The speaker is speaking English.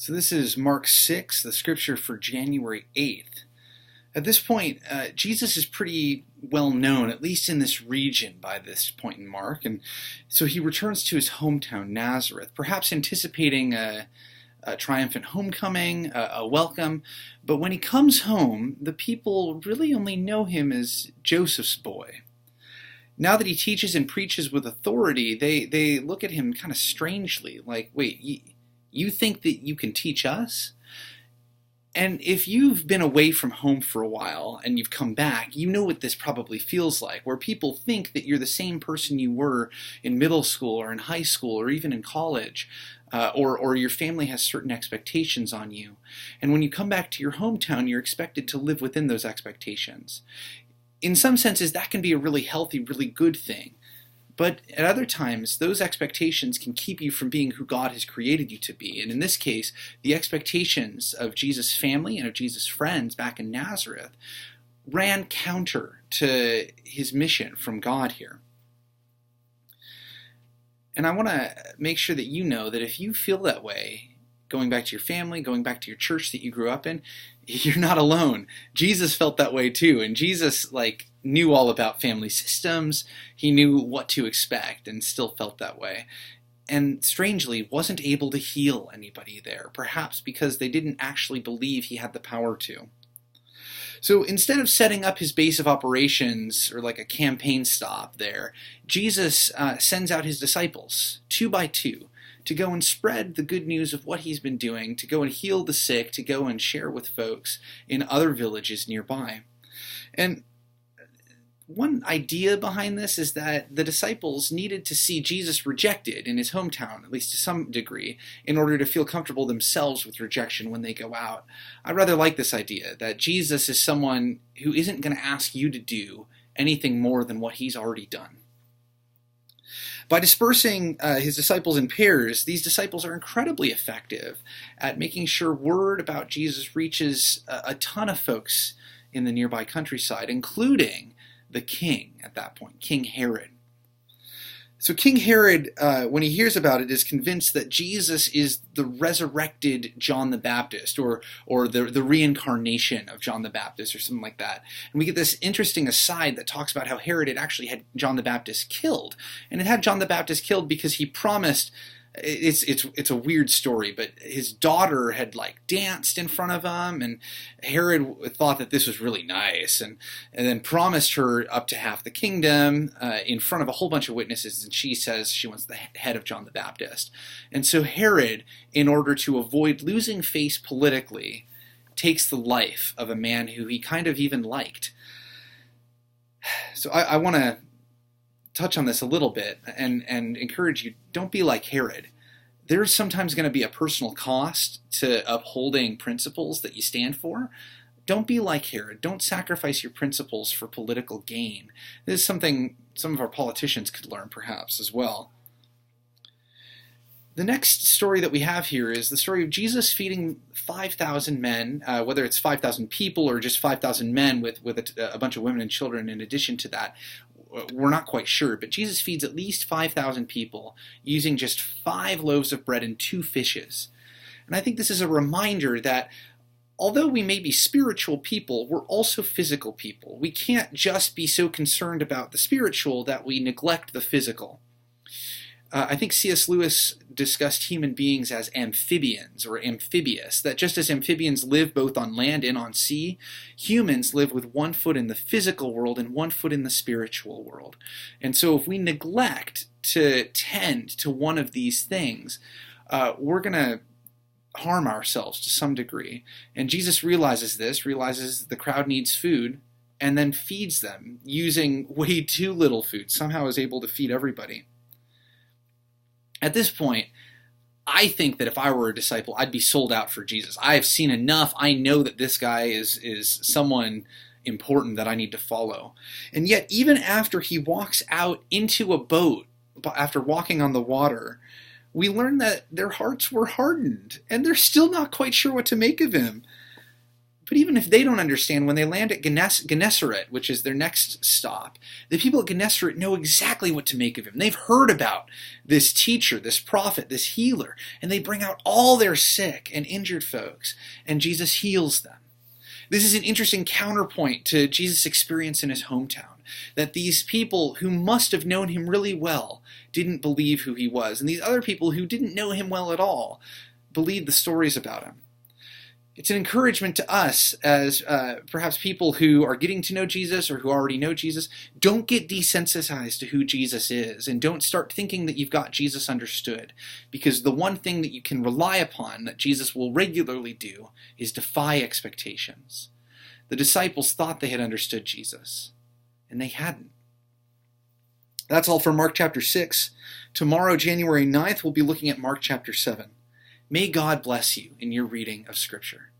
So this is Mark 6, the scripture for January 8th. At this point, Jesus is pretty well known, at least in this region by this point in Mark. And so he returns to his hometown, Nazareth, perhaps anticipating a triumphant homecoming, a welcome. But when he comes home, the people really only know him as Joseph's boy. Now that he teaches and preaches with authority, they look at him kind of strangely, like, wait, you think that you can teach us? And if you've been away from home for a while and you've come back, you know what this probably feels like, where people think that you're the same person you were in middle school or in high school or even in college, or your family has certain expectations on you. And when you come back to your hometown, you're expected to live within those expectations. In some senses, that can be a really healthy, really good thing. But at other times, those expectations can keep you from being who God has created you to be. And in this case, the expectations of Jesus' family and of Jesus' friends back in Nazareth ran counter to his mission from God here. And I want to make sure that you know that if you feel that way, going back to your family, going back to your church that you grew up in, you're not alone. Jesus felt that way too. And Jesus, knew all about family systems. He knew what to expect and still felt that way. And strangely, wasn't able to heal anybody there, perhaps because they didn't actually believe he had the power to. So instead of setting up his base of operations or like a campaign stop there, Jesus sends out his disciples, 2 by 2, to go and spread the good news of what he's been doing, to go and heal the sick, to go and share with folks in other villages nearby. And one idea behind this is that the disciples needed to see Jesus rejected in his hometown, at least to some degree, in order to feel comfortable themselves with rejection when they go out. I rather like this idea that Jesus is someone who isn't going to ask you to do anything more than what he's already done. By dispersing his disciples in pairs, these disciples are incredibly effective at making sure word about Jesus reaches a ton of folks in the nearby countryside, including the king at that point, King Herod. So King Herod, when he hears about it, is convinced that Jesus is the resurrected John the Baptist, or the reincarnation of John the Baptist, or something like that. And we get this interesting aside that talks about how Herod had actually had John the Baptist killed. And it had John the Baptist killed because he promised, it's a weird story, but his daughter had danced in front of him, and Herod thought that this was really nice, and then promised her up to half the kingdom in front of a whole bunch of witnesses, and she says she wants the head of John the Baptist. And so Herod, in order to avoid losing face politically, takes the life of a man who he kind of even liked. So I want to touch on this a little bit and encourage you, don't be like Herod. There's sometimes going to be a personal cost to upholding principles that you stand for. Don't be like Herod. Don't sacrifice your principles for political gain. This is something some of our politicians could learn perhaps as well. The next story that we have here is the story of Jesus feeding 5,000 men, whether it's 5,000 people or just 5,000 men with a bunch of women and children in addition to that. We're not quite sure, but Jesus feeds at least 5,000 people using just 5 loaves of bread and 2 fishes. And I think this is a reminder that although we may be spiritual people, we're also physical people. We can't just be so concerned about the spiritual that we neglect the physical. I think C.S. Lewis discussed human beings as amphibians or amphibious, that just as amphibians live both on land and on sea, humans live with 1 foot in the physical world and 1 foot in the spiritual world. And so if we neglect to tend to one of these things, we're going to harm ourselves to some degree. And Jesus realizes this, realizes the crowd needs food, and then feeds them using way too little food, somehow is able to feed everybody. At this point, I think that if I were a disciple, I'd be sold out for Jesus. I have seen enough. I know that this guy is someone important that I need to follow. And yet, even after he walks out into a boat, after walking on the water, we learn that their hearts were hardened, and they're still not quite sure what to make of him. But even if they don't understand, when they land at Gennesaret, which is their next stop, the people at Gennesaret know exactly what to make of him. They've heard about this teacher, this prophet, this healer, and they bring out all their sick and injured folks, and Jesus heals them. This is an interesting counterpoint to Jesus' experience in his hometown, that these people who must have known him really well didn't believe who he was, and these other people who didn't know him well at all believed the stories about him. It's an encouragement to us as perhaps people who are getting to know Jesus or who already know Jesus. Don't get desensitized to who Jesus is, and don't start thinking that you've got Jesus understood, because the one thing that you can rely upon that Jesus will regularly do is defy expectations. The disciples thought they had understood Jesus, and they hadn't. That's all for Mark chapter 6. Tomorrow, January 9th, we'll be looking at Mark chapter 7. May God bless you in your reading of Scripture.